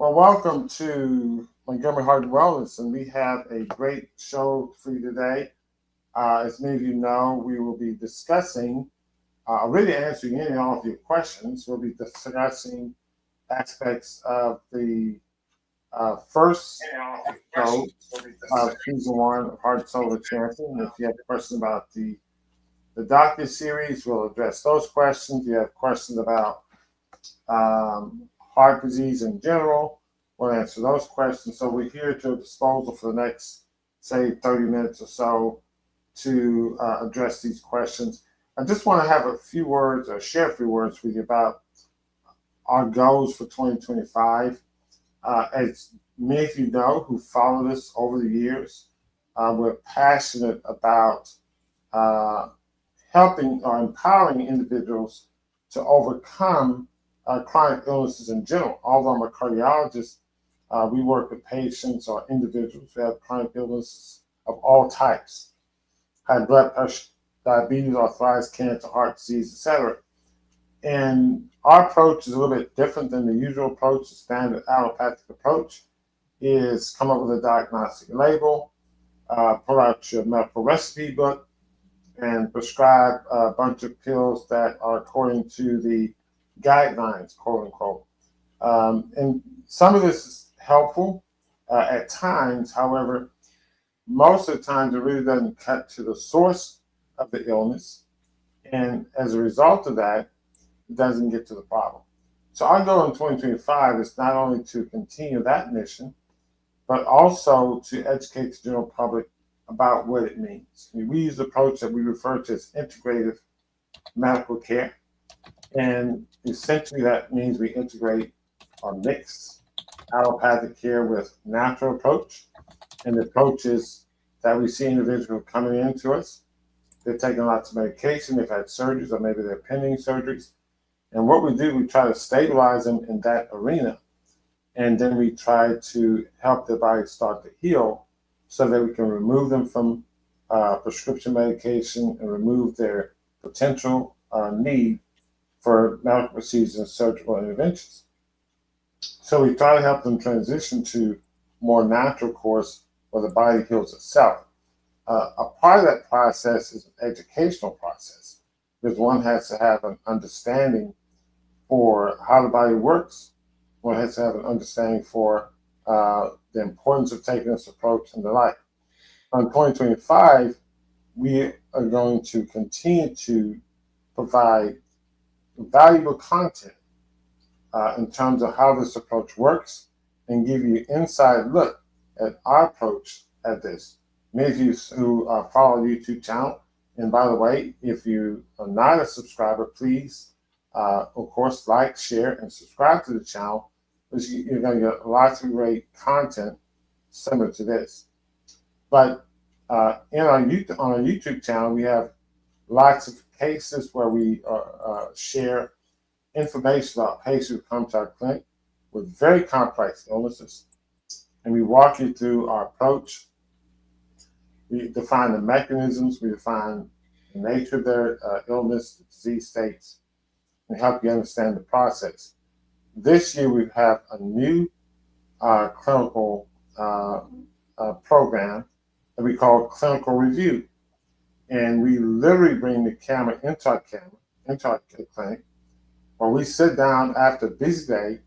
Well, welcome to Montgomery Heart and Wellness, and we have a great show for you today. As many of you know, we will be discussing, really answering any and all of your questions. We'll be discussing aspects of the first show of season one of Heart and Soul of Champion. If you have questions about the Docu-series, we'll address those questions. If you have questions about heart disease in general, we'll answer those questions. So we're here at your disposal for the next, say, 30 minutes or so to address these questions. I just want to have a few words or share a few words with you about our goals for 2025. As many of you know who followed us over the years, we're passionate about helping or empowering individuals to overcome chronic illnesses in general. Although I'm a cardiologist, we work with patients or individuals who have chronic illnesses of all types, high blood pressure, diabetes, arthritis, cancer, heart disease, etc. And our approach is a little bit different than the usual approach. The standard allopathic approach is come up with a diagnostic label, pull out your medical recipe book, and prescribe a bunch of pills that are according to the guidelines, quote unquote. And some of this is helpful at times. However, most of the times it really doesn't cut to the source of the illness. And as a result of that, it doesn't get to the problem. So our goal in 2025 is not only to continue that mission, but also to educate the general public about what it means. We use the approach that we refer to as integrative medical care. And essentially that means we integrate or mix allopathic care with natural approach. And the approach is that we see individuals coming into us. They're taking lots of medication, they've had surgeries, or maybe they're pending surgeries. And what we do, we try to stabilize them in that arena. And then we try to help their body start to heal so that we can remove them from prescription medication and remove their potential need for medical procedures and surgical interventions. So we try to help them transition to more natural course where the body heals itself. A part of that process is an educational process because one has to have an understanding for how the body works. One has to have an understanding for the importance of taking this approach and the like. In 2025, we are going to continue to provide valuable content in terms of how this approach works and give you an inside look at our approach at this. Many of you who follow the YouTube channel, and by the way, if you are not a subscriber, please, of course, like, share, and subscribe to the channel because you're going to get lots of great content similar to this. But on our YouTube channel, we have lots of cases where we share information about patients who come to our clinic with very complex illnesses. And we walk you through our approach. We define the mechanisms, we define the nature of their illness, the disease states, and help you understand the process. This year we have a new clinical program that we call Clinical Review. And we literally bring the camera into our clinic, where we sit down after a busy day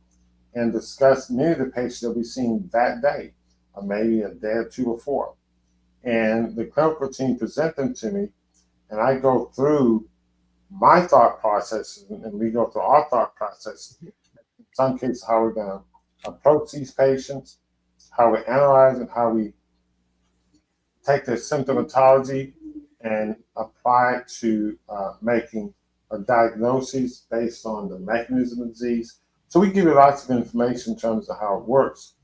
and discuss many of the patients that we've seen that day, or maybe a day or two before. And the clinical team present them to me, and I go through my thought process, and we go through our thought process. In some cases, how we're going to approach these patients, how we analyze and how we take their symptomatology and apply it to making a diagnosis based on the mechanism of disease. So we give you lots of information in terms of how it works.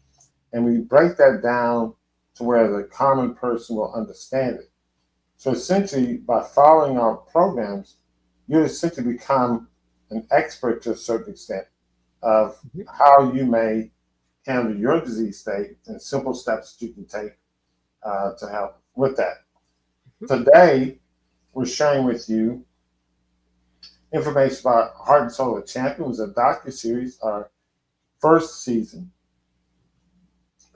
And we break that down to where the common person will understand it. So essentially, by following our programs, you essentially become an expert to a certain extent of how you may handle your disease state and simple steps that you can take to help with that. Today, we're sharing with you information about Heart and Soul of Champion. It was a docu-series, our first season.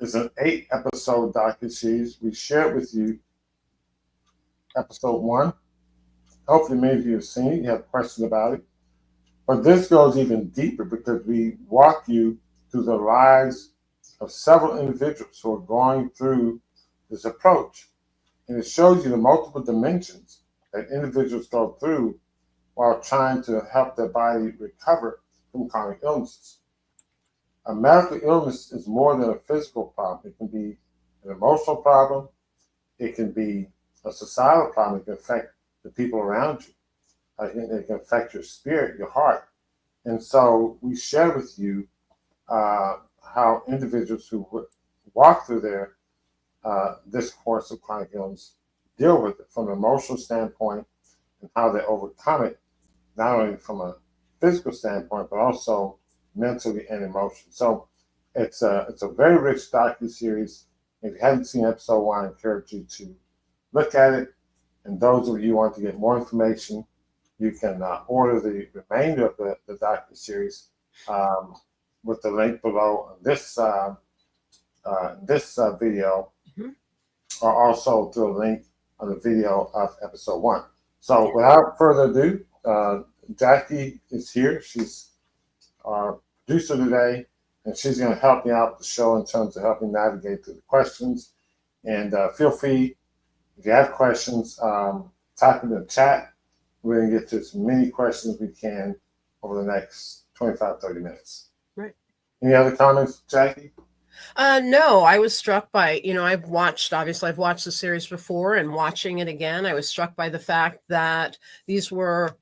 It's an 8-episode docu-series. We shared with you episode 1. Hopefully many of you have seen it. You have questions about it. But this goes even deeper because we walk you through the lives of several individuals who are going through this approach. And it shows you the multiple dimensions that individuals go through while trying to help their body recover from chronic illnesses. A medical illness is more than a physical problem. It can be an emotional problem. It can be a societal problem. It can affect the people around you. It can affect your spirit, your heart. And so we share with you how individuals who walk through this course of chronic illness deal with it from an emotional standpoint and how they overcome it, not only from a physical standpoint, but also mentally and emotionally. So it's a very rich docu-series. If you haven't seen episode 1, I encourage you to look at it. And those of you who want to get more information, you can order the remainder of the docu-series with the link below this video, or also through a link on the video of episode 1. So without further ado, Jackie is here. She's our producer today, and she's going to help me out with the show in terms of helping navigate through the questions. And feel free, if you have questions, type in the chat. We're going to get to as many questions as we can over the next 25, 30 minutes. Right. Any other comments, Jackie? No, I was struck by, I've watched the series before, and watching it again, I was struck by the fact that these were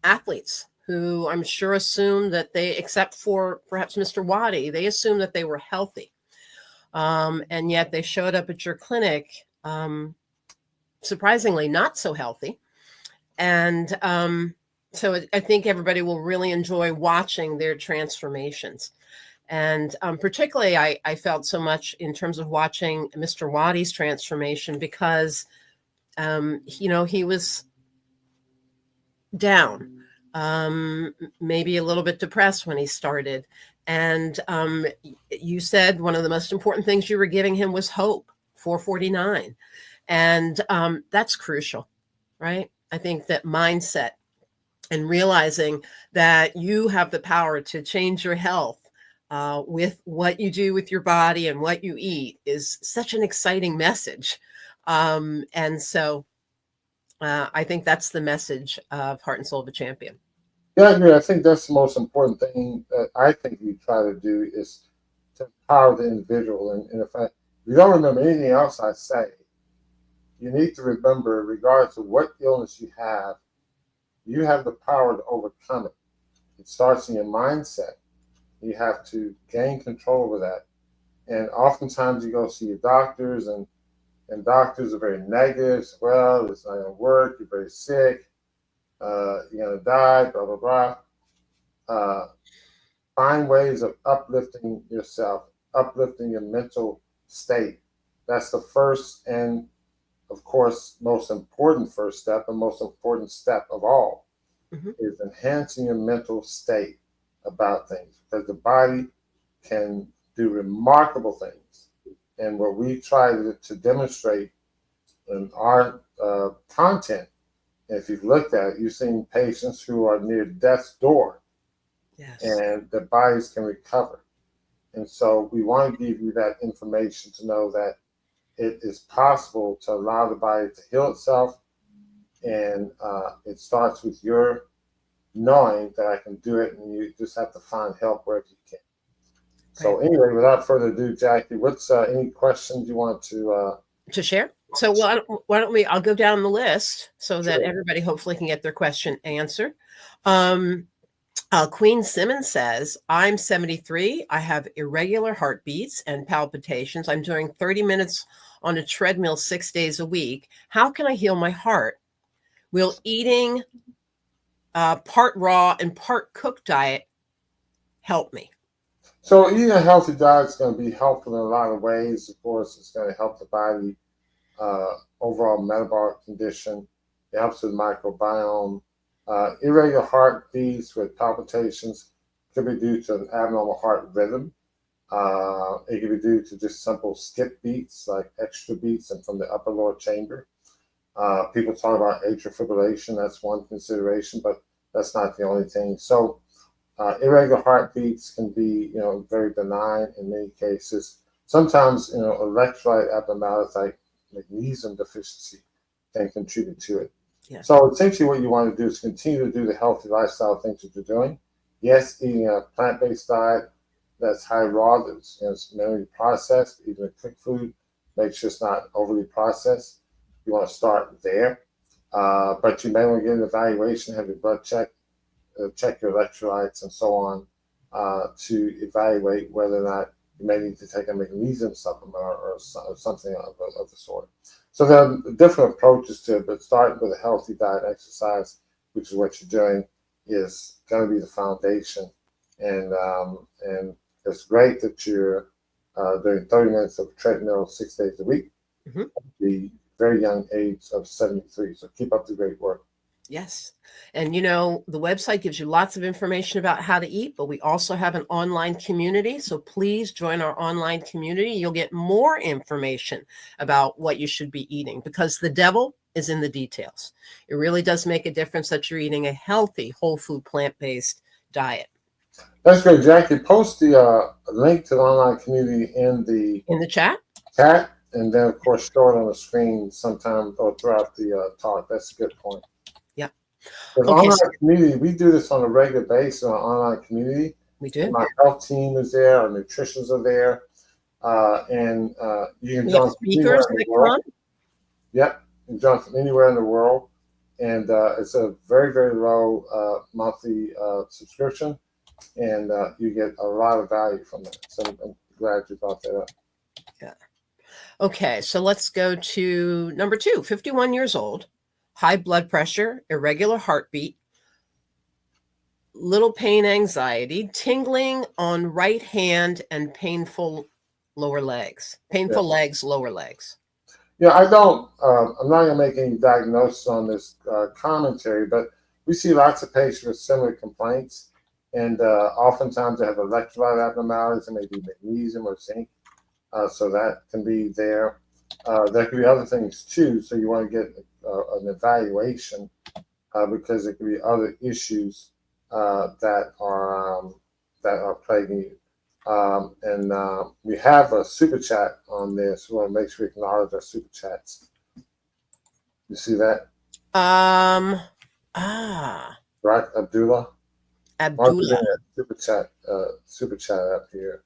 athletes who I'm sure assumed that except for perhaps Mr. Waddy, they assumed that they were healthy. And yet they showed up at your clinic, surprisingly not so healthy. And so I think everybody will really enjoy watching their transformations. And particularly, I felt so much in terms of watching Mr. Waddy's transformation because, he was down, maybe a little bit depressed when he started. And you said one of the most important things you were giving him was hope, 449. And that's crucial, right? I think that mindset and realizing that you have the power to change your health with what you do with your body and what you eat is such an exciting message. And so I think that's the message of Heart and Soul of a Champion. Yeah, I agree. I think that's the most important thing that I think we try to do is to empower the individual. And if you don't remember anything else I say, you need to remember, regardless of what illness you have the power to overcome it. It starts in your mindset. You have to gain control over that. And oftentimes you go see your doctors, and doctors are very negative. Well, it's not going to work. You're very sick. You're going to die, blah, blah, blah. Find ways of uplifting yourself, uplifting your mental state. That's the first and, of course, most important first step, and most important step of all, is enhancing your mental state about things, because the body can do remarkable things. And what we try to demonstrate in our content, if you've looked at it, you've seen patients who are near death's door, and their bodies can recover. And so we want to give you that information to know that it is possible to allow the body to heal itself. And it starts with your knowing that I can do it, and you just have to find help wherever you can. So anyway, without further ado, Jackie, what's any questions you want to share? So why don't I'll go down the list so that everybody hopefully can get their question answered. Queen Simmons says, I'm 73. I have irregular heartbeats and palpitations. I'm doing 30 minutes on a treadmill 6 days a week. How can I heal my heart? Will eating part raw and part cooked diet help me? So eating a healthy diet is going to be helpful in a lot of ways. Of course, it's going to help the body overall metabolic condition. It helps with microbiome. Irregular heartbeats with palpitations could be due to an abnormal heart rhythm. It can be due to just simple skip beats, like extra beats and from the upper lower chamber. People talk about atrial fibrillation. That's one consideration, but that's not the only thing. So irregular heartbeats can be, very benign in many cases. Sometimes, electrolyte abnormalities like magnesium deficiency can contribute to it. Yeah. So essentially what you want to do is continue to do the healthy lifestyle things that you're doing. Yes, eating a plant-based diet that's high raw, that's it's minimally processed, even a cooked food, make sure it's not overly processed. You want to start there. But you may want to get an evaluation, have your blood checked, check your electrolytes and so on, to evaluate whether or not you may need to take a magnesium supplement or something of the sort. So there are different approaches to it, but starting with a healthy diet and exercise, which is what you're doing, is going to be the foundation. And it's great that you're doing 30 minutes of treadmill 6 days a week, Mm-hmm. at the very young age of 73. So keep up the great work. Yes. And the website gives you lots of information about how to eat, but we also have an online community. So please join our online community. You'll get more information about what you should be eating, because the devil is in the details. It really does make a difference that you're eating a healthy, whole food, plant-based diet. That's great, Jackie. Post the link to the online community in the chat. And then, of course, show it on the screen sometime or throughout the talk. That's a good point. Yeah. The online community, we do this on a regular basis in our online community. We do. My health team is there, our nutritionists are there, and you can join from anywhere in the world. Yep, you can join from anywhere in the world, and it's a very, very low monthly subscription, and you get a lot of value from it. So I'm glad you brought that up. Yeah. Okay, so let's go to number 2, 51 years old, high blood pressure, irregular heartbeat, little pain, anxiety, tingling on right hand, and painful lower legs. Painful legs, lower legs. Yeah, I'm not going to make any diagnosis on this commentary, but we see lots of patients with similar complaints, and oftentimes they have electrolyte abnormalities, and maybe magnesium or zinc. So that can be there. There could be other things too. So you want to get an evaluation because there could be other issues that are plaguing you. And we have a super chat on this. We want to make sure we acknowledge our super chats. You see that? Right, Abdullah. Super chat up here.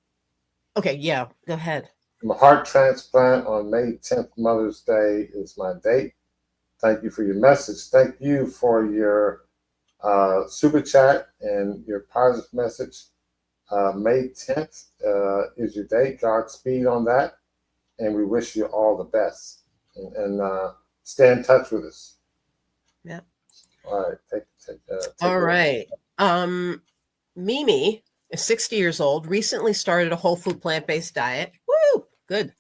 Okay, yeah, go ahead. My heart transplant on May 10th, Mother's Day, is my date. Thank you for your message. Thank you for your super chat and your positive message. May 10th is your date. Godspeed on that. And we wish you all the best. And stay in touch with us. Yeah. All right. All right. Mimi is 60 years old, recently started a whole food plant-based diet. Woo, good.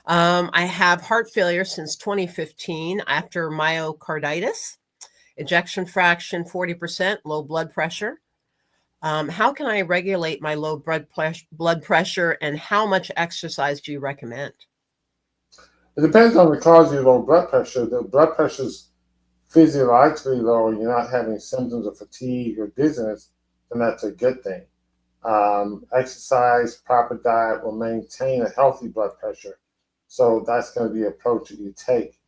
I have heart failure since 2015 after myocarditis, ejection fraction 40%, low blood pressure. How can I regulate my low blood pressure, and how much exercise do you recommend? It depends on the cause of your low blood pressure. The blood pressure is physiologically low and you're not having symptoms of fatigue or dizziness, then that's a good thing. Exercise, proper diet will maintain a healthy blood pressure. So that's going to be the approach that you take.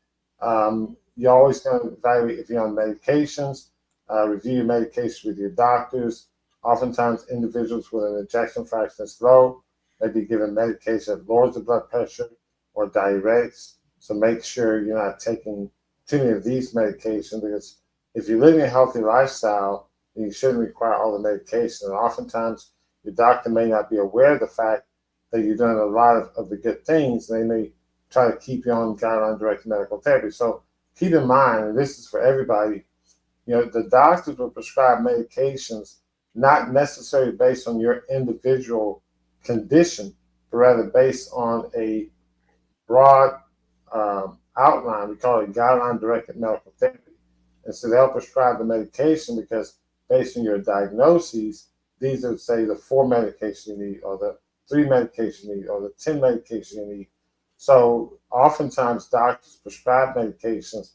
You're always going to evaluate if you're on medications, review your medication with your doctors. Oftentimes individuals with an ejection fraction that's low may be given medication that lowers the blood pressure or diuretics. So make sure you're not taking too many of these medications, because if you're living a healthy lifestyle, you shouldn't require all the medication. And oftentimes your doctor may not be aware of the fact that you're doing a lot of the good things. They may try to keep you on guideline-directed medical therapy. So keep in mind, and this is for everybody, the doctors will prescribe medications not necessarily based on your individual condition, but rather based on a broad outline. We call it guideline-directed medical therapy. And so they'll prescribe the medication because based on your diagnoses, these are, say, the 4 medications you need, or the 3 medication you need or the 10 medication you need. So oftentimes doctors prescribe medications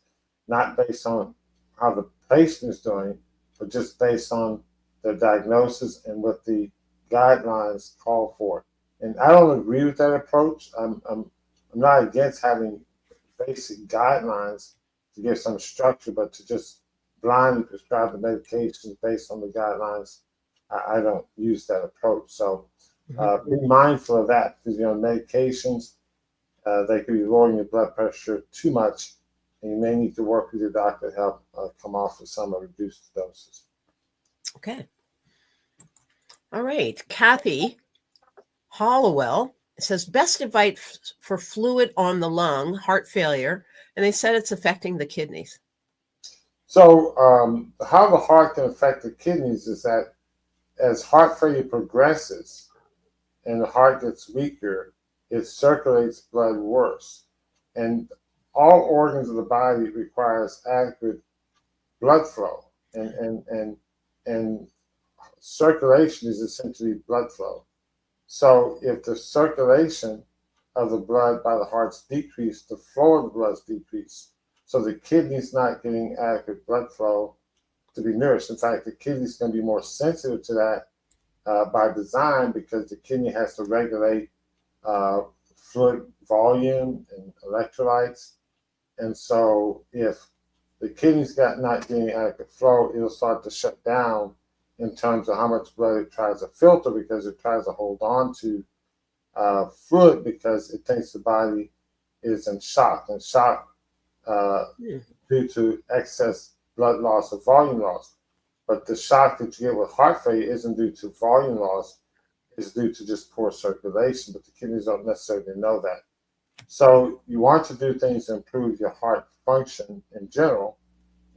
not based on how the patient is doing, but just based on their diagnosis and what the guidelines call for. And I don't agree with that approach. I'm not against having basic guidelines to give some structure, but to just blindly prescribe the medications based on the guidelines, I don't use that approach. So be mindful of that, because medications, they could be lowering your blood pressure too much, and you may need to work with your doctor to help come off with some or reduce the doses. Okay. All right. Kathy Hollowell says best advice for fluid on the lung, heart failure, and they said it's affecting the kidneys. So how the heart can affect the kidneys is that as heart failure progresses and the heart gets weaker, it circulates blood worse. And all organs of the body requires adequate blood flow. And circulation is essentially blood flow. So if the circulation of the blood by the heart's decreased, the flow of the blood's decreased. So the kidney's not getting adequate blood flow to be nourished. In fact, the kidney's going to be more sensitive to that by design, because the kidney has to regulate fluid volume and electrolytes. And so if the kidney's not getting adequate flow, it'll start to shut down in terms of how much blood it tries to filter, because it tries to hold on to fluid because it thinks the body is in shock, and shock due to excess blood loss or volume loss. But the shock that you get with heart failure isn't due to volume loss, it's due to just poor circulation, but the kidneys don't necessarily know that. So you want to do things to improve your heart function in general.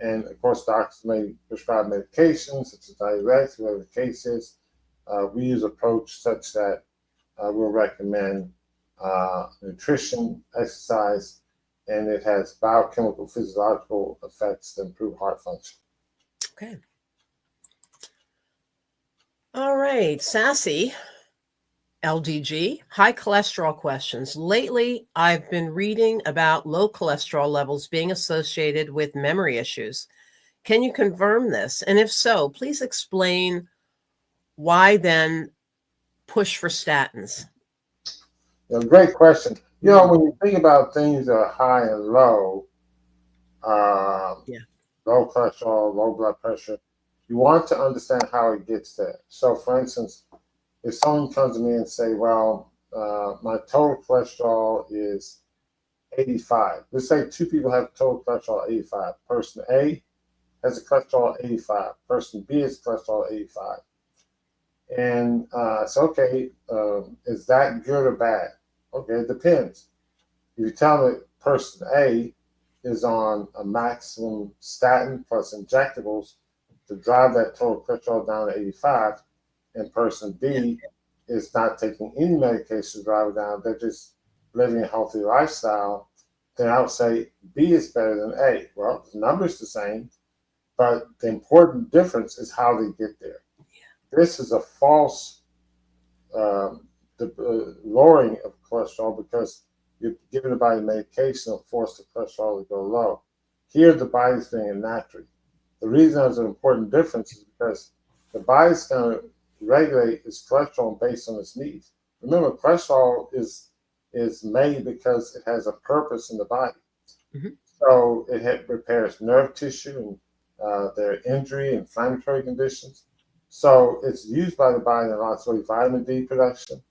And of course, doctors may prescribe medications such as diuretics, whatever the case is. We use an approach such that we'll recommend nutrition, exercise, and it has biochemical, physiological effects to improve heart function. Okay. All right, Sassy LDG, high cholesterol questions. Lately, I've been reading about low cholesterol levels being associated with memory issues. Can you confirm this? And if so, please explain why then push for statins. Great question. When you think about things that are high and low, low cholesterol, low blood pressure, you want to understand how it gets there. So, for instance, if someone comes to me and say, well, my total cholesterol is 85. Let's say 2 people have total cholesterol 85. Person A has a cholesterol 85. Person B has cholesterol 85. And so, okay, is that good or bad? Okay, it depends. If you tell me person A is on a maximum statin plus injectables to drive that total cholesterol down to 85, and person B is not taking any medication to drive it down, they're just living a healthy lifestyle, then I would say B is better than A. Well, the number's the same, but the important difference is how they get there. This is a false lowering of cholesterol, because you're giving the body medication to force the cholesterol to go low. Here, the body's doing it naturally. The reason there's an important difference is because the body's going to regulate its cholesterol based on its needs. Remember, cholesterol is made because it has a purpose in the body. Mm-hmm. So it repairs nerve tissue and their injury, inflammatory conditions. So it's used by the body in lots of ways. Vitamin D production.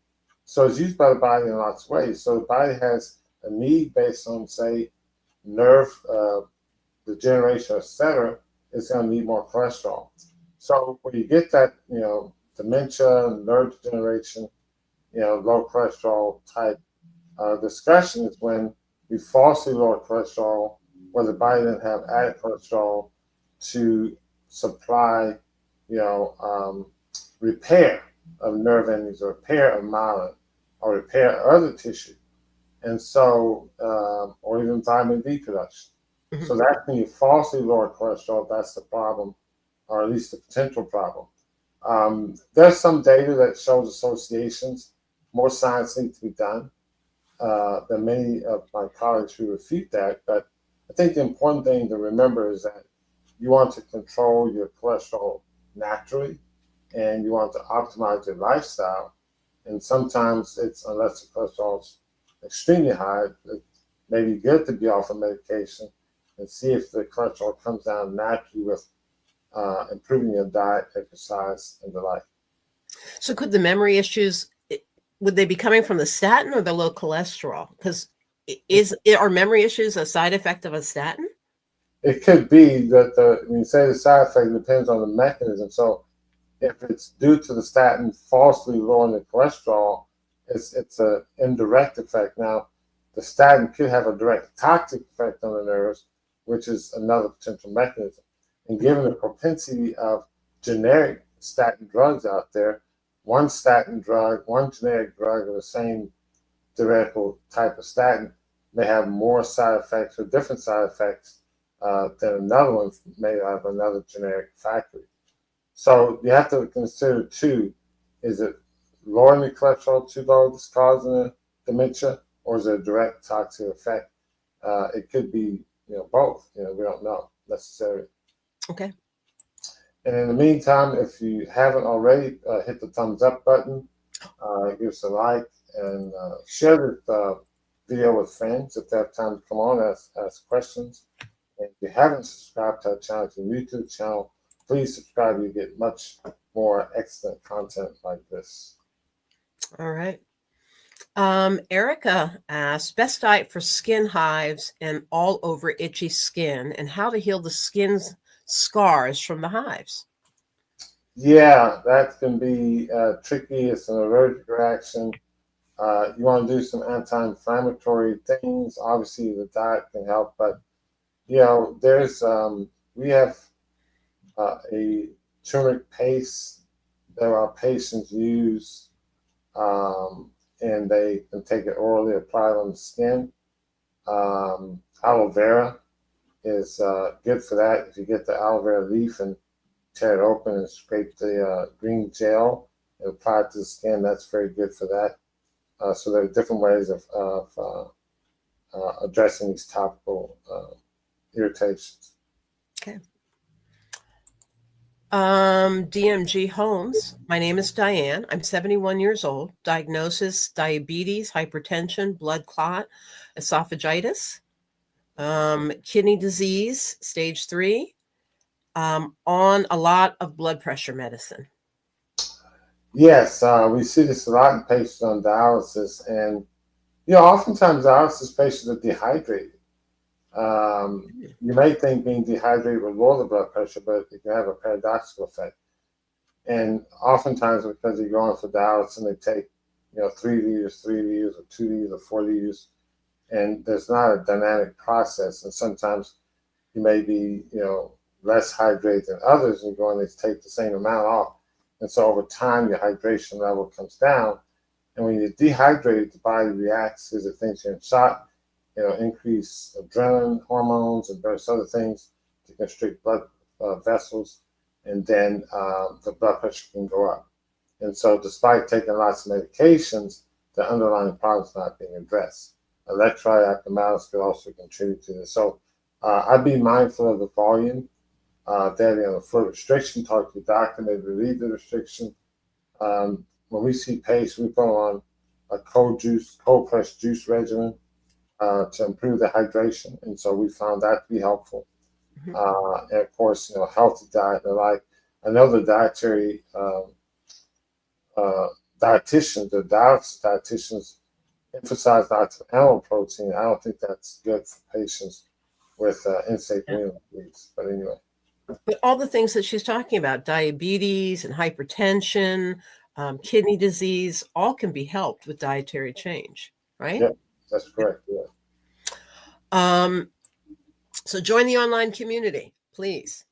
So it's used by the body in lots of ways. So the body has a need based on, say, nerve degeneration, etc. It's going to need more cholesterol. So when you get that, dementia, nerve degeneration, low cholesterol type discussion is when we falsely lower cholesterol, where the body doesn't have adequate cholesterol to supply, repair of nerve endings, or repair of myelin, or repair other tissue, and so, or even vitamin D production. Mm-hmm. So that's when you falsely lower cholesterol. That's the problem, or at least the potential problem. There's some data that shows associations more science needs to be done. There are many of my colleagues who refute that, but I think the important thing to remember is that you want to control your cholesterol naturally, and you want to optimize your lifestyle. And sometimes unless the cholesterol is extremely high, it may be good to be off of medication and see if the cholesterol comes down naturally with improving your diet, exercise, and the like. So could the memory issues, would they be coming from the statin or the low cholesterol? Because are memory issues a side effect of a statin? It could be that when you say the side effect, it depends on the mechanism. So if it's due to the statin falsely lowering the cholesterol, it's an indirect effect. Now, the statin could have a direct toxic effect on the nerves, which is another potential mechanism. And given the propensity of generic statin drugs out there, one statin drug, one generic drug of the same theoretical type of statin may have more side effects or different side effects than another one may have another generic factory. So you have to consider too, is it lowering the cholesterol too low that's causing the dementia, or is it a direct toxic effect? It could be, both. We don't know necessarily. Okay. And in the meantime, if you haven't already, hit the thumbs up button, give us a like, and share this video with friends if they have time to come on and ask questions. And if you haven't subscribed to our channel, if you're new to the channel, please subscribe. You get much more excellent content like this. All right. Erica asked, best diet for skin hives and all over itchy skin, and how to heal the skin's scars from the hives. Yeah, that can be tricky. It's an allergic reaction. You want to do some anti-inflammatory things. Obviously, the diet can help, but there's we have a turmeric paste that our patients use, and they can take it orally, apply it on the skin. Aloe vera is good for that. If you get the aloe vera leaf and tear it open and scrape the green gel and apply it to the skin, that's very good for that. So there are different ways of addressing these topical irritations. Okay. DMG Holmes. My name is Diane. I'm 71 years old. Diagnosis: diabetes, hypertension, blood clot, esophagitis, kidney disease, stage 3, on a lot of blood pressure medicine. Yes, we see this a lot in patients on dialysis, and oftentimes dialysis patients are dehydrated. You may think being dehydrated will lower the blood pressure, but it can have a paradoxical effect. And oftentimes, because they're going for dialysis and they take 3 liters, or 2 liters, or 4 liters, and there's not a dynamic process. And sometimes you may be less hydrated than others, and you're going to take the same amount off. And so over time, your hydration level comes down. And when you're dehydrated, the body reacts because it thinks you're in shock, increase adrenaline hormones and various other things to constrict blood vessels. And then the blood pressure can go up. And so despite taking lots of medications, the underlying problem is not being addressed. Electrolyte abnormalities could also contribute to this. So I'd be mindful of the volume. Daily on a fluid restriction, talk to your doctor, maybe relieve the restriction. When we see patients, we put them on a cold pressed juice regimen to improve the hydration. And so we found that to be helpful. And of course, healthy diet and the like. I know the dietary dietitians, the dietitians emphasize lots of animal protein. I don't think that's good for patients with end-stage renal disease. But anyway. But all the things that she's talking about, diabetes and hypertension, kidney disease, all can be helped with dietary change, right? Yeah, that's correct. Yeah. So join the online community, please.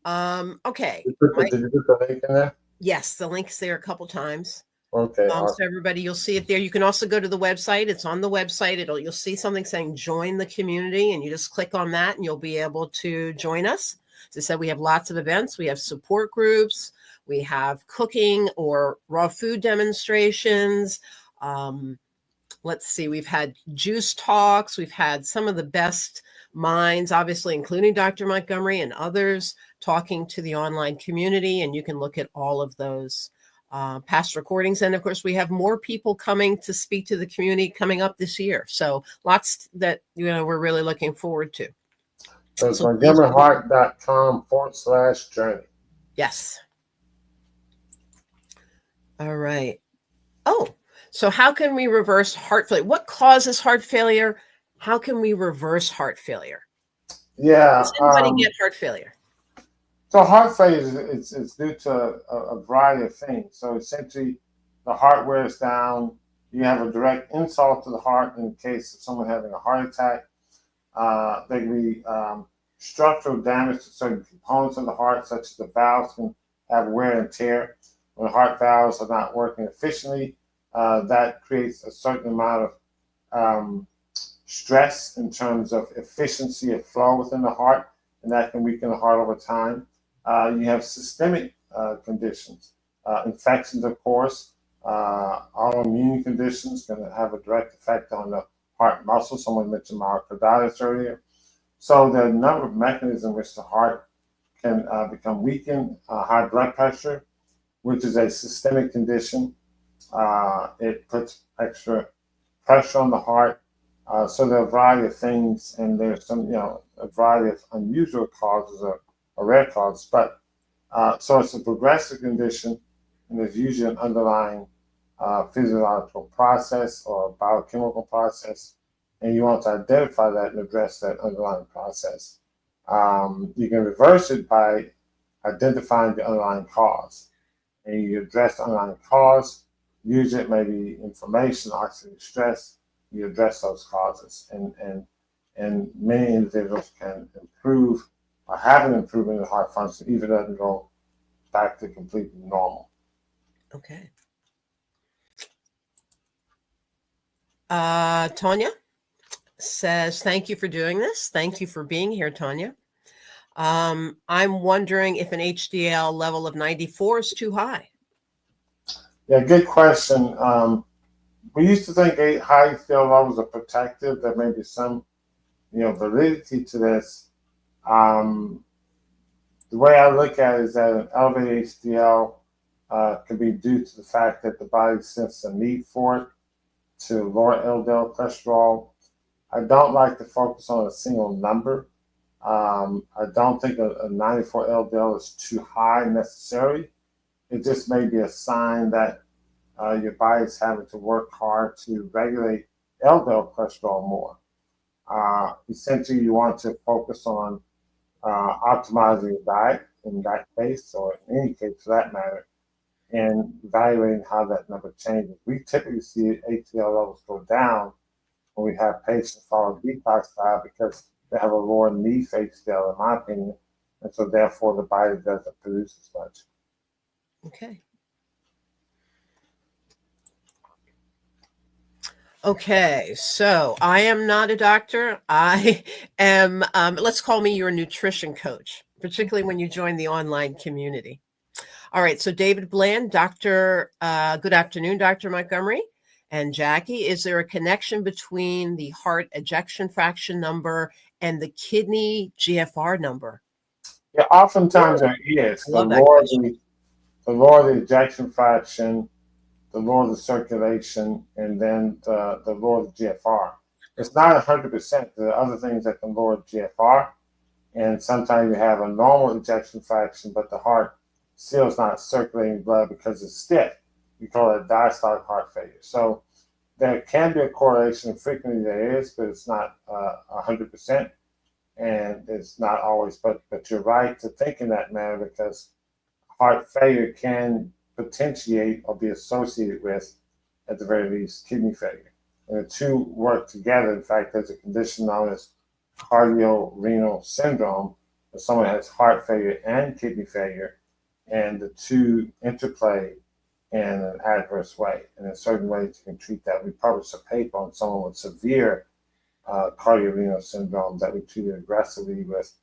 Okay. Did you put the link in there? Yes, the link's there a couple times. Okay. Awesome. So everybody, you'll see it there. You can also go to the website. It's on the website. You'll see something saying join the community, and you just click on that and you'll be able to join us. As I said, we have lots of events. We have support groups. We have cooking or raw food demonstrations. Let's see, we've had juice talks. We've had some of the best minds, obviously, including Dr. Montgomery and others, talking to the online community. And you can look at all of those past recordings. And of course, we have more people coming to speak to the community coming up this year. So lots that, we're really looking forward to. So it's MontgomeryHeart.com/journey. Yes. All right. Oh, so how can we reverse heart failure? What causes heart failure? How can we reverse heart failure? Yeah. Does anybody get heart failure? So heart failure is due to a variety of things. So essentially, the heart wears down. You have a direct insult to the heart in the case of someone having a heart attack. There can be structural damage to certain components of the heart, such as the valves can have wear and tear. When the heart valves are not working efficiently, that creates a certain amount of stress in terms of efficiency of flow within the heart, and that can weaken the heart over time. You have systemic conditions, infections, of course, autoimmune conditions can have a direct effect on the heart muscle. Someone mentioned myocarditis earlier. So there are a number of mechanisms in which the heart can become weakened. High blood pressure, which is a systemic condition. It puts extra pressure on the heart. So there are a variety of things, and there's some, a variety of unusual causes or rare causes. But so it's a progressive condition, and there's usually an underlying physiological process or biochemical process, and you want to identify that and address that underlying process. You can reverse it by identifying the underlying cause, and you address the underlying cause. Usually it may be inflammation, oxidative stress. You address those causes, and many individuals can improve or have an improvement in heart function, even if it doesn't go back to completely normal. Okay. Tanya says, thank you for doing this. Thank you for being here, Tanya. I'm wondering if an HDL level of 94 is too high. Yeah, good question. We used to think high HDL levels are protective. There may be some, validity to this. The way I look at it is that an elevated HDL can be due to the fact that the body senses a need for it to lower LDL cholesterol. I don't like to focus on a single number. I don't think a 94 LDL is too high necessarily. It just may be a sign that your body is having to work hard to regulate LDL cholesterol more. Essentially, you want to focus on optimizing your diet in that case, or in any case for that matter, and evaluating how that number changes. We typically see HDL levels go down when we have patients follow detox diet because they have a lower need for HDL, in my opinion, and so therefore the body doesn't produce as much. Okay. Okay, so I am not a doctor. I am, let's call me your nutrition coach, particularly when you join the online community. All right, so David Bland, good afternoon, Dr. Montgomery and Jackie. Is there a connection between the heart ejection fraction number and the kidney GFR number? Yeah, oftentimes there is. The lower the ejection fraction, the lower the circulation, and then the lower the GFR. It's not 100%. There are other things that can lower GFR, and sometimes you have a normal ejection fraction, but the heart still is not circulating blood because it's stiff. We call it diastolic heart failure. So there can be a correlation. Frequently there is, but it's not 100%, and it's not always. But you're right to think in that manner because heart failure can potentiate or be associated with, at the very least, kidney failure. And the two work together. In fact, there's a condition known as cardiorenal syndrome, where someone has heart failure and kidney failure, and the two interplay in an adverse way. And in certain ways, you can treat that. We published a paper on someone with severe cardiorenal syndrome that we treated aggressively with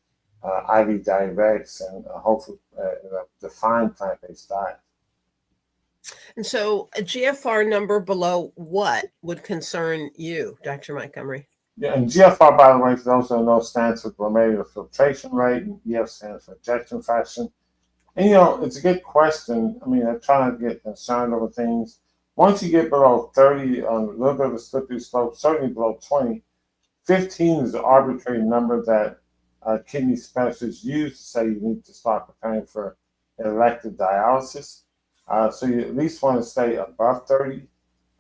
IV diuretics and hopefully a defined plant-based diet. And so a GFR number below what would concern you, Dr. Montgomery? Yeah, and GFR, by the way, for those who don't know, stands for glomerular filtration rate, and EF stands for ejection fraction. And it's a good question. I mean, I try not to get concerned over things. Once you get below 30 on a little bit of a slippery slope, certainly below 20, 15 is the arbitrary number that kidney specialists use to say you need to start preparing for elective dialysis. So you at least want to stay above 30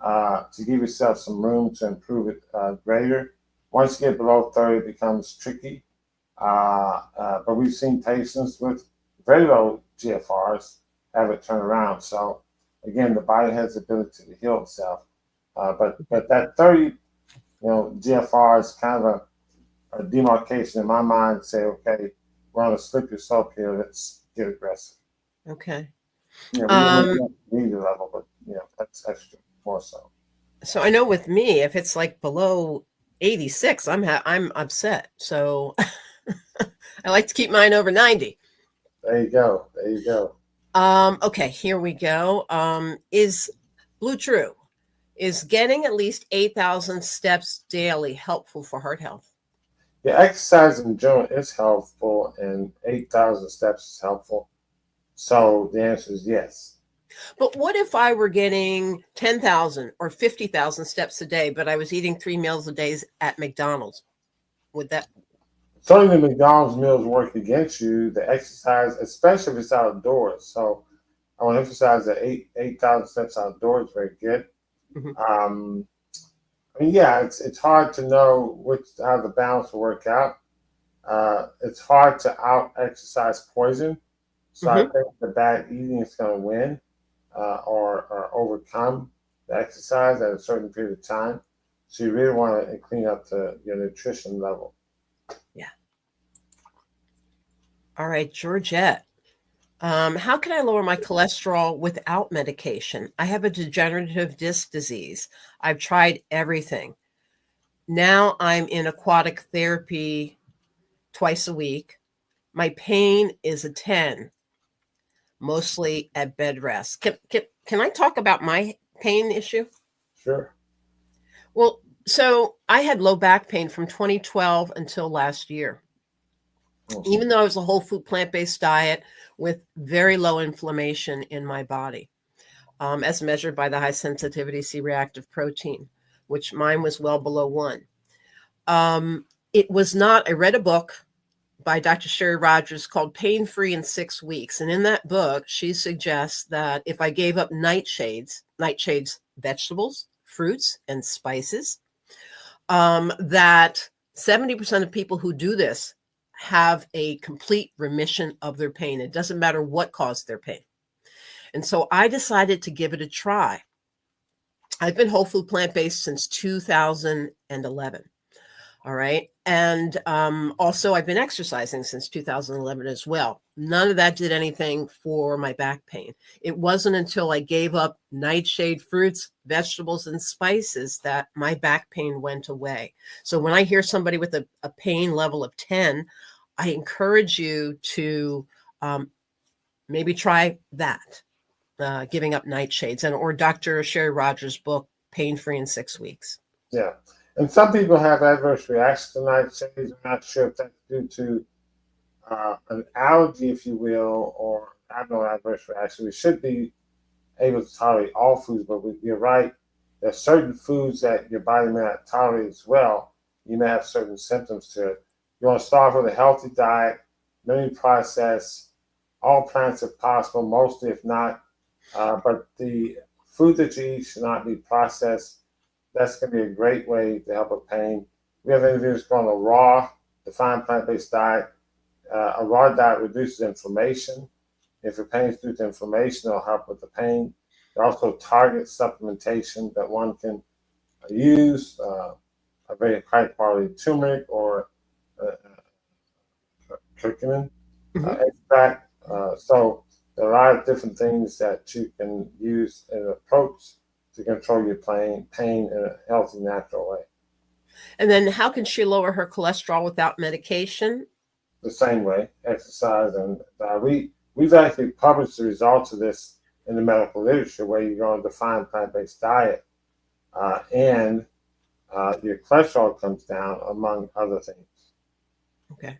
to give yourself some room to improve it greater. Once you get below 30, it becomes tricky. But we've seen patients with very low GFRs have it turn around. So again, the body has the ability to heal itself. But that 30, GFR is kind of a demarcation in my mind to say, okay, we're on a slippery slope here. Let's get aggressive. Okay. We don't need the level, but that's extra more so. So I know with me, if it's like below 86, I'm upset. So I like to keep mine over 90. There you go. Okay, here we go. Is Blue True, is getting at least 8,000 steps daily helpful for heart health? Yeah, exercise in general is helpful, and 8,000 steps is helpful. So the answer is yes. But what if I were getting 10,000 or 50,000 steps a day, but I was eating 3 meals a day at McDonald's? Would that? Certainly the McDonald's meals work against you. The exercise, especially if it's outdoors. So I want to emphasize that 8,000 steps outdoors is very good. Mm-hmm. It's hard to know how the balance will work out. It's hard to out-exercise poison. So I think the bad eating is going to win or overcome the exercise at a certain period of time. So you really want to clean up your nutrition level. Yeah. All right, Georgette. How can I lower my cholesterol without medication? I have a degenerative disc disease. I've tried everything. Now I'm in aquatic therapy twice a week. My pain is a 10, mostly at bed rest. Can I talk about my pain issue? Sure. Well, so I had low back pain from 2012 until last year. Mm-hmm. Even though I was a whole food plant-based diet with very low inflammation in my body, as measured by the high sensitivity C-reactive protein, which mine was well below 1. It was not, I read a book by Dr. Sherry Rogers called Pain Free in 6 Weeks. And in that book, she suggests that if I gave up nightshades, vegetables, fruits, and spices, that 70% of people who do this have a complete remission of their pain. It doesn't matter what caused their pain. And so I decided to give it a try. I've been whole food plant-based since 2011. All right. And also I've been exercising since 2011 as well. None of that did anything for my back pain. It wasn't until I gave up nightshade fruits, vegetables, and spices that my back pain went away. So when I hear somebody with a pain level of 10, I encourage you to maybe try that, giving up nightshades, or Dr. Sherry Rogers' book, Pain Free in 6 Weeks. Yeah. And some people have adverse reactions to nightshades. I'm not sure if that's due to an allergy, if you will, or abnormal adverse reaction. We should be able to tolerate all foods, but you're right. There are certain foods that your body may not tolerate as well. You may have certain symptoms to it. You want to start with a healthy diet, minimally processed, all plants if possible, mostly if not. But the food that you eat should not be processed. That's going to be a great way to help with pain. We have individuals going on a raw, defined plant-based diet. A raw diet reduces inflammation. If your pain is due to inflammation, it'll help with the pain. There are also target supplementation that one can use, a very high quality turmeric or curcumin extract. So there are a lot of different things that you can use in an approach to control your pain in a healthy, natural way. And then how can she lower her cholesterol without medication? The same way, exercise. And we've actually published the results of this in the medical literature where you're going to define plant-based diet and your cholesterol comes down, among other things. Okay.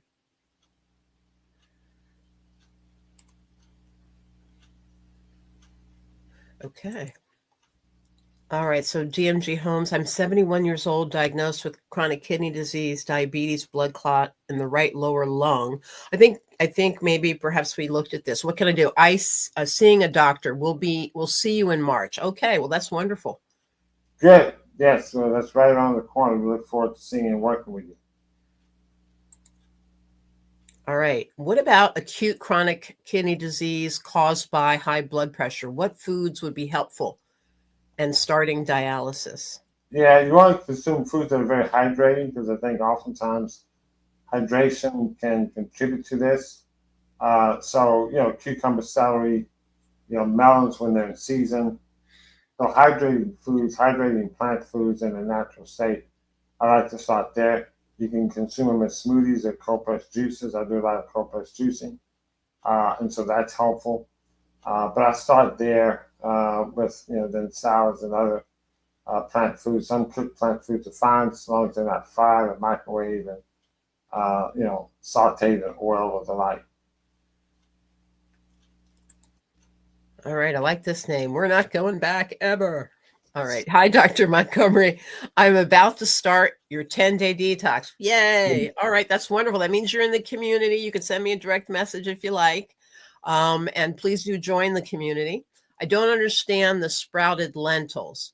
Okay. All right. So DMG Holmes, I'm 71 years old, diagnosed with chronic kidney disease, diabetes, blood clot in the right lower lung. I think maybe perhaps we looked at this. What can I do? Seeing a doctor. We'll see you in March. Okay. Well, that's wonderful. Good. Yes. Well, that's right around the corner. We look forward to seeing and working with you. All right. What about acute chronic kidney disease caused by high blood pressure? What foods would be helpful and starting dialysis? Yeah, you want to consume foods that are very hydrating because I think oftentimes hydration can contribute to this. So, cucumber, celery, melons when they're in season. So hydrating foods, hydrating plant foods in a natural state. I like to start there. You can consume them as smoothies or cold pressed juices. I do a lot of cold pressed juicing. And so that's helpful. But I start there with, then salads and other plant foods. Some cooked plant foods are fine as long as they're not fried or microwaved and, sauteed in oil or the like. All right. I like this name. We're not going back ever. All right. Hi, Dr. Montgomery. I'm about to start your 10-day detox. Yay. All right. That's wonderful. That means you're in the community. You can send me a direct message if you like. And please do join the community. I don't understand the sprouted lentils.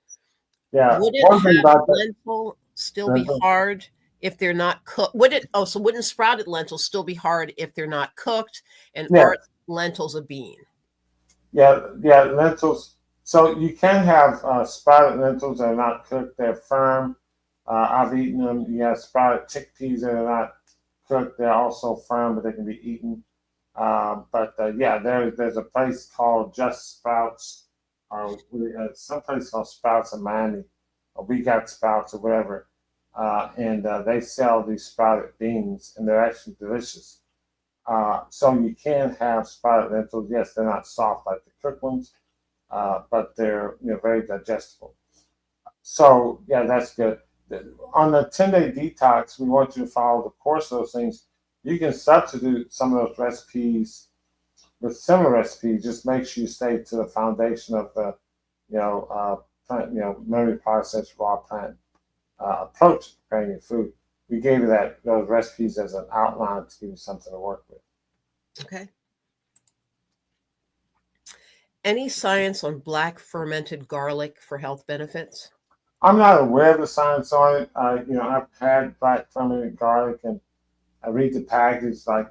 Yeah, Wouldn't one thing about that. lentil still be hard if they're not cooked? So wouldn't sprouted lentils still be hard if they're not cooked? And Yeah. are lentils a bean? Yeah, lentils. So you can have sprouted lentils that are not cooked; they're firm. I've eaten them. You have sprouted chickpeas that are not cooked; they're also firm, but they can be eaten. There's a place called Just Sprouts, or some place called Sprouts in Miami, or We Got Sprouts, or whatever, and they sell these sprouted beans, and they're actually delicious. So you can have sprouted lentils. Yes, they're not soft like the cooked ones, but they're very digestible. So yeah, that's good. On the 10-day detox, we want you to follow the course of those things. You can substitute some of those recipes with similar recipes. Just make sure you stay to the foundation of the plant, minimally processed raw plant approach to preparing your food. We gave you those recipes as an outline to give you something to work with. Okay. Any science on black fermented garlic for health benefits? I'm not aware of the science on it. I've had black fermented garlic, and I read the package like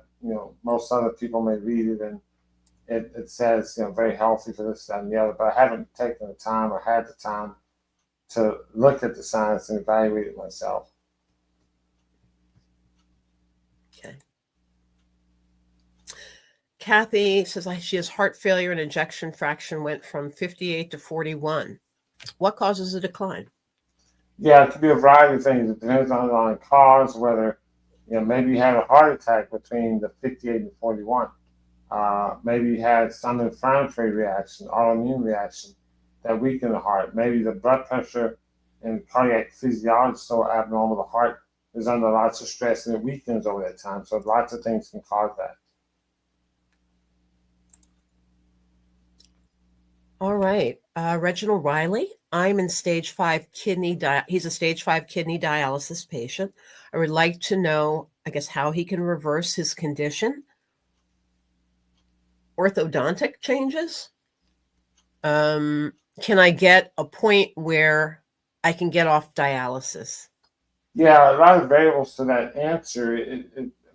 most other people may read it, and it says very healthy for this, that, and the other. But I haven't taken the time or had the time to look at the science and evaluate it myself. Okay. Kathy says she has heart failure and ejection fraction went from 58 to 41. What causes the decline? Yeah, it could be a variety of things. It depends on the underlying cause, whether maybe you had a heart attack between the 58 and 41. Maybe you had some inflammatory reaction, autoimmune reaction that weakened the heart. Maybe the blood pressure and cardiac physiology is so abnormal, the heart is under lots of stress and it weakens over that time. So lots of things can cause that. All right. Reginald Riley, I'm in stage 5 kidney he's a stage 5 kidney dialysis patient. I would like to know, I guess, how he can reverse his condition. Orthodontic changes. Can I get a point where I can get off dialysis? Yeah, a lot of variables to that answer.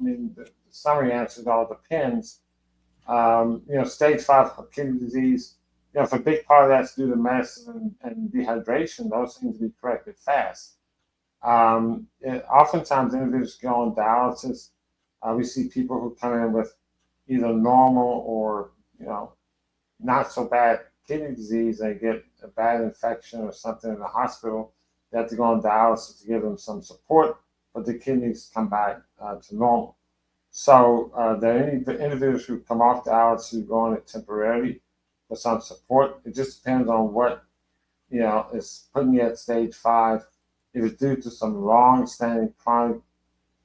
The summary answer, it all depends. Stage 5 kidney disease, if a big part of that's due to medicine and dehydration, those things be corrected fast. Oftentimes, individuals go on dialysis. We see people who come in with either normal or not so bad kidney disease. They get a bad infection or something in the hospital. They have to go on dialysis to give them some support, but the kidneys come back to normal. So there are any individuals who come off dialysis who go on it temporarily. for some support. It just depends on what, is putting you at stage 5. If it's due to some long-standing chronic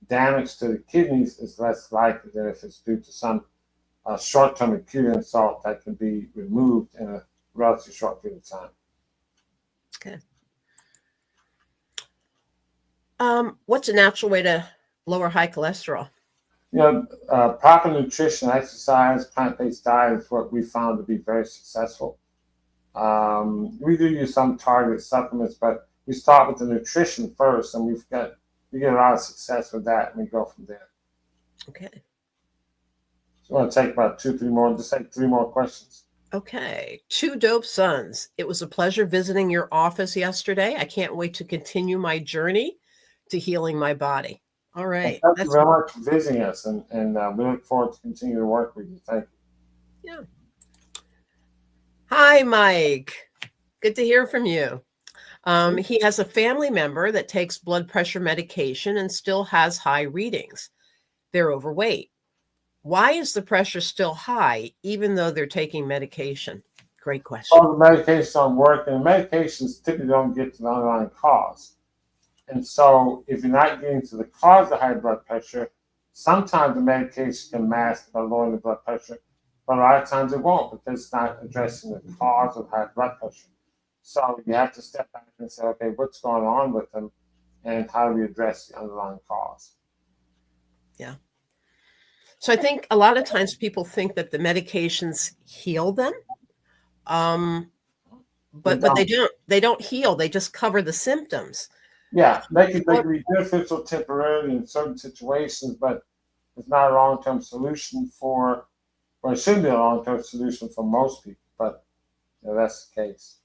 damage to the kidneys, it's less likely than if it's due to some short-term acute insult that can be removed in a relatively short period of time. Okay. What's a natural way to lower high cholesterol? Proper nutrition, exercise, plant-based diet is what we found to be very successful. We do use some targeted supplements, but we start with the nutrition first, and we get a lot of success with that, and we go from there. Okay. So I want to take about 2-3 more, just take 3 more questions. Okay. 2 dope sons. It was a pleasure visiting your office yesterday. I can't wait to continue my journey to healing my body. All right. Well, thank you very much for visiting us, and we look forward to continuing to work with you. Thank you. Yeah. Hi, Mike. Good to hear from you. He has a family member that takes blood pressure medication and still has high readings. They're overweight. Why is the pressure still high, even though they're taking medication? Great question. All the medications aren't working. Medications typically don't get to the underlying cause. And so if you're not getting to the cause of high blood pressure, sometimes the medication can mask by lowering the blood pressure, but a lot of times it won't because it's not addressing the cause of high blood pressure. So you have to step back and say, okay, what's going on with them and how do we address the underlying cause? Yeah. So I think a lot of times people think that the medications heal them, but they don't. They don't heal. They just cover the symptoms. Yeah, they can be beneficial temporarily in certain situations, but it's not a long-term solution well, it shouldn't be a long-term solution for most people, but that's the case.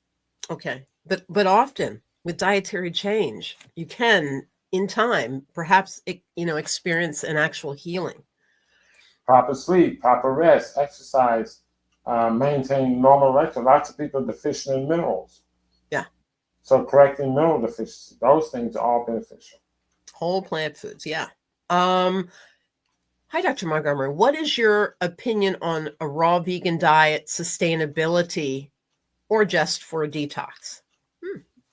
Okay. But often with dietary change, you can, in time, perhaps, experience an actual healing. Proper sleep, proper rest, exercise, maintaining normal electrolytes. Lots of people are deficient in minerals. Yeah. So correcting mineral deficiency, those things are all beneficial. Whole plant foods, yeah. Hi, Dr. Montgomery. What is your opinion on a raw vegan diet, sustainability, or just for a detox?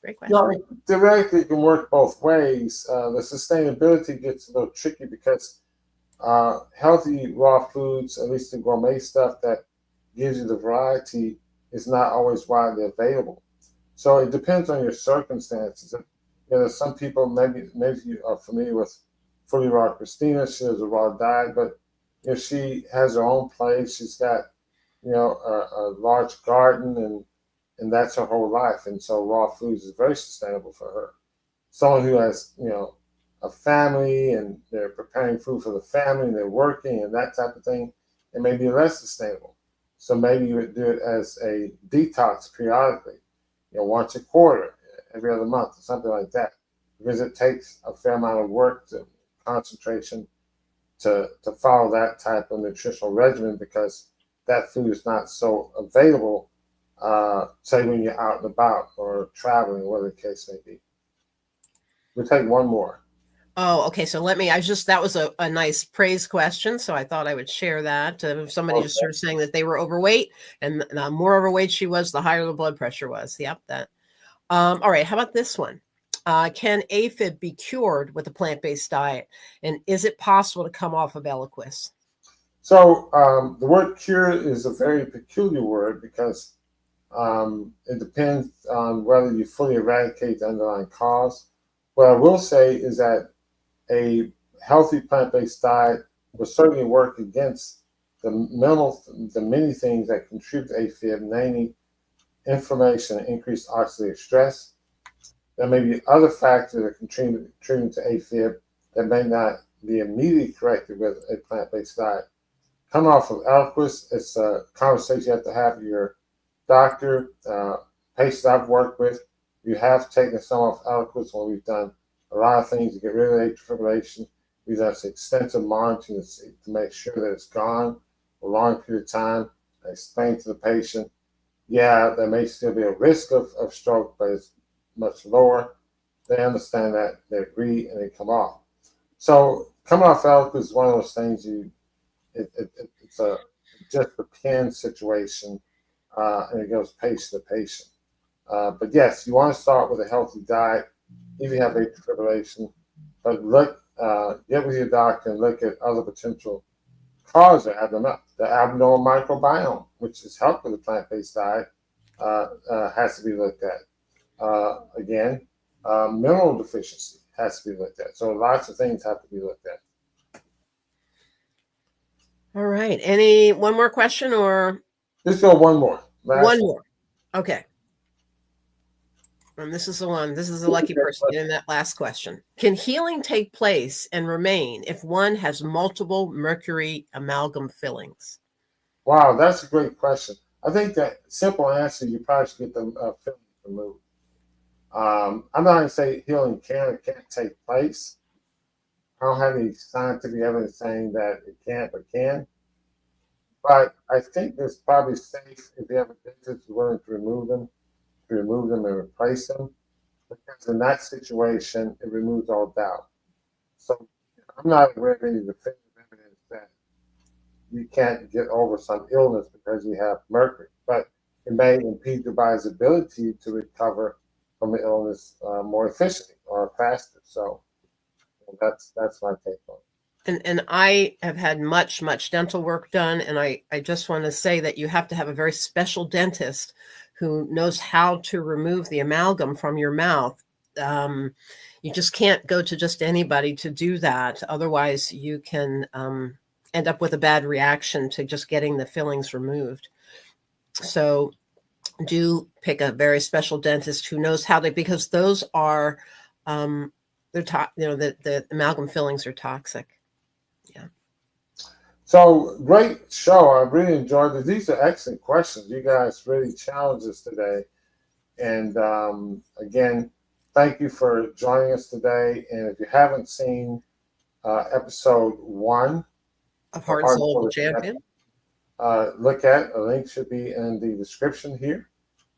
Great question. Theoretically, it can work both ways. The sustainability gets a little tricky because healthy raw foods, at least the gourmet stuff that gives you the variety, is not always widely available. So it depends on your circumstances. There's some people, maybe you are familiar with Fully Raw Christina. She has a raw diet, but she has her own place. She's got a large garden, and that's her whole life. And so raw foods is very sustainable for her. Someone who has a family and they're preparing food for the family and they're working and that type of thing, it may be less sustainable. So maybe you would do it as a detox periodically. Once a quarter, every other month, or something like that, because it takes a fair amount of work concentration to follow that type of nutritional regimen because that food is not so available, say when you're out and about or traveling, whatever the case may be. We'll take one more. Oh, okay. So that was a nice praise question. So I thought I would share that. Somebody just sort of saying that they were overweight, and the more overweight she was, the higher the blood pressure was. Yep. That. All right. How about this one? Can AFib be cured with a plant-based diet? And is it possible to come off of Eliquis? So the word cure is a very peculiar word because it depends on whether you fully eradicate the underlying cause. What I will say is that a healthy plant-based diet will certainly work against the many things that contribute to AFib, namely inflammation and increased oxidative stress. There may be other factors that contribute to AFib that may not be immediately corrected with a plant-based diet. Coming off of Eliquis, it's a conversation you have to have with your doctor. Patients I've worked with, you have taken some off Eliquis when we've done a lot of things to get rid of atrial fibrillation. We've done extensive monitoring to make sure that it's gone for a long period of time. I explain to the patient, there may still be a risk of stroke, but it's much lower. They understand that, they agree, and they come off. So coming off Eliquis is one of those things it's a just a can situation. and it goes patient to patient. But yes, you want to start with a healthy diet if you have atrial fibrillation. But get with your doctor and look at other potential causes that have them up. The abnormal microbiome, which is helped with a plant-based diet, has to be looked at. Again, mineral deficiency has to be looked at. So lots of things have to be looked at. All right. One more question or? Let's go one more. One more. Okay. And this is the one. This is the lucky person getting that last question. Can healing take place and remain if one has multiple mercury amalgam fillings? Wow, that's a great question. I think that simple answer, you probably should get the fillings removed. I'm not going to say healing can or can't take place. I don't have any scientific evidence saying that it can't but can. But I think it's probably safe if you have a dentist willing to remove them and replace them. Because in that situation, it removes all doubt. So I'm not aware of any definitive evidence that you can't get over some illness because you have mercury. But it may impede your body's ability to recover from the illness more efficiently or faster. So that's my take on it. And I have had much dental work done, and I just want to say that you have to have a very special dentist who knows how to remove the amalgam from your mouth. You just can't go to just anybody to do that. Otherwise, you can end up with a bad reaction to just getting the fillings removed. So do pick a very special dentist who knows how to, because those are, the amalgam fillings are toxic. Yeah. So great show. I really enjoyed it. These are excellent questions. You guys really challenged us today. And again, thank you for joining us today. And if you haven't seen episode 1 of Heart and Soul of the Champion, look at a link should be in the description here.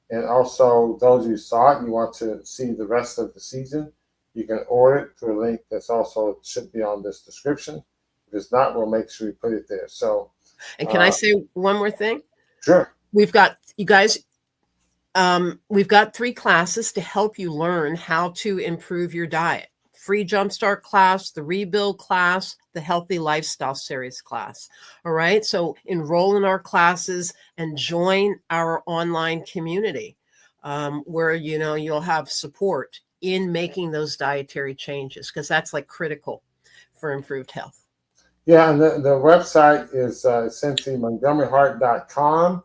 And also, those of you saw it and you want to see the rest of the season, you can order it through a link that's also should be on this description. If it's not, we'll make sure we put it there. So, and can I say one more thing? Sure. We've got, you guys, we've got 3 classes to help you learn how to improve your diet. Free Jumpstart class, the Rebuild class, the Healthy Lifestyle Series class. All right. So enroll in our classes and join our online community where, you'll have support in making those dietary changes, because that's like critical for improved health. Yeah. And the website is essentially montgomeryheart.com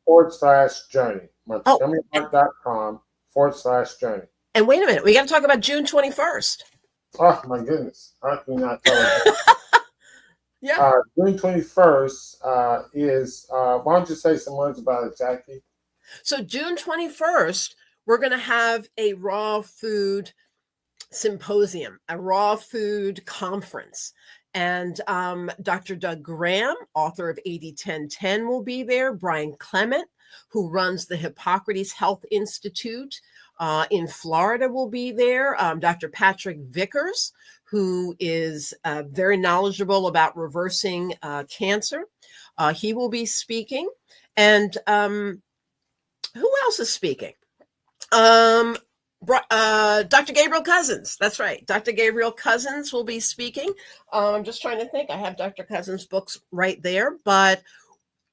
/journey. montgomeryheart.com /journey. And wait a minute, we got to talk about June 21st. Oh my goodness! How can we not tell that? Yeah. June 21st is. Why don't you say some words about it, Jackie? So June 21st, we're going to have a raw food symposium, a raw food conference. And Dr. Doug Graham, author of 80-10-10, will be there. Brian Clement, who runs the Hippocrates Health Institute in Florida, will be there. Dr. Patrick Vickers, who is very knowledgeable about reversing cancer. He will be speaking. And who else is speaking? Dr. Gabriel Cousins. That's right. Dr. Gabriel Cousins will be speaking. I'm just trying to think. I have Dr. Cousins' books right there, but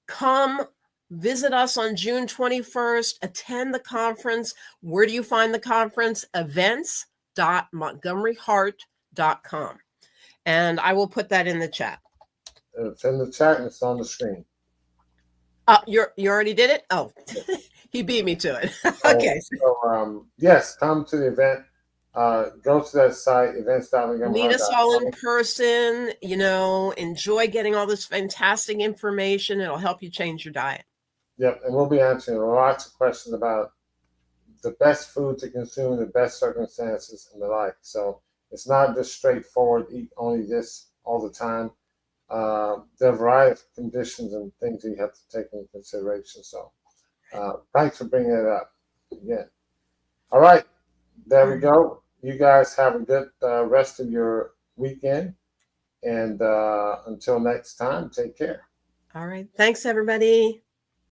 come visit us on June 21st. Attend the conference. Where do you find the conference? events.montgomeryheart.com. And I will put that in the chat. It's in the chat and it's on the screen. You already did it? Oh, he beat me to it. Okay. So, yes, come to the event. Go to that site, events.montgomeryheart.com. Meet us all in person. Enjoy getting all this fantastic information. It'll help you change your diet. Yep, and we'll be answering lots of questions about the best food to consume, the best circumstances, and the like. So it's not just straightforward, eat only this all the time. There are a variety of conditions and things that you have to take into consideration. So thanks for bringing it up again. All right, there we go. You guys have a good rest of your weekend. And until next time, take care. All right. Thanks, everybody.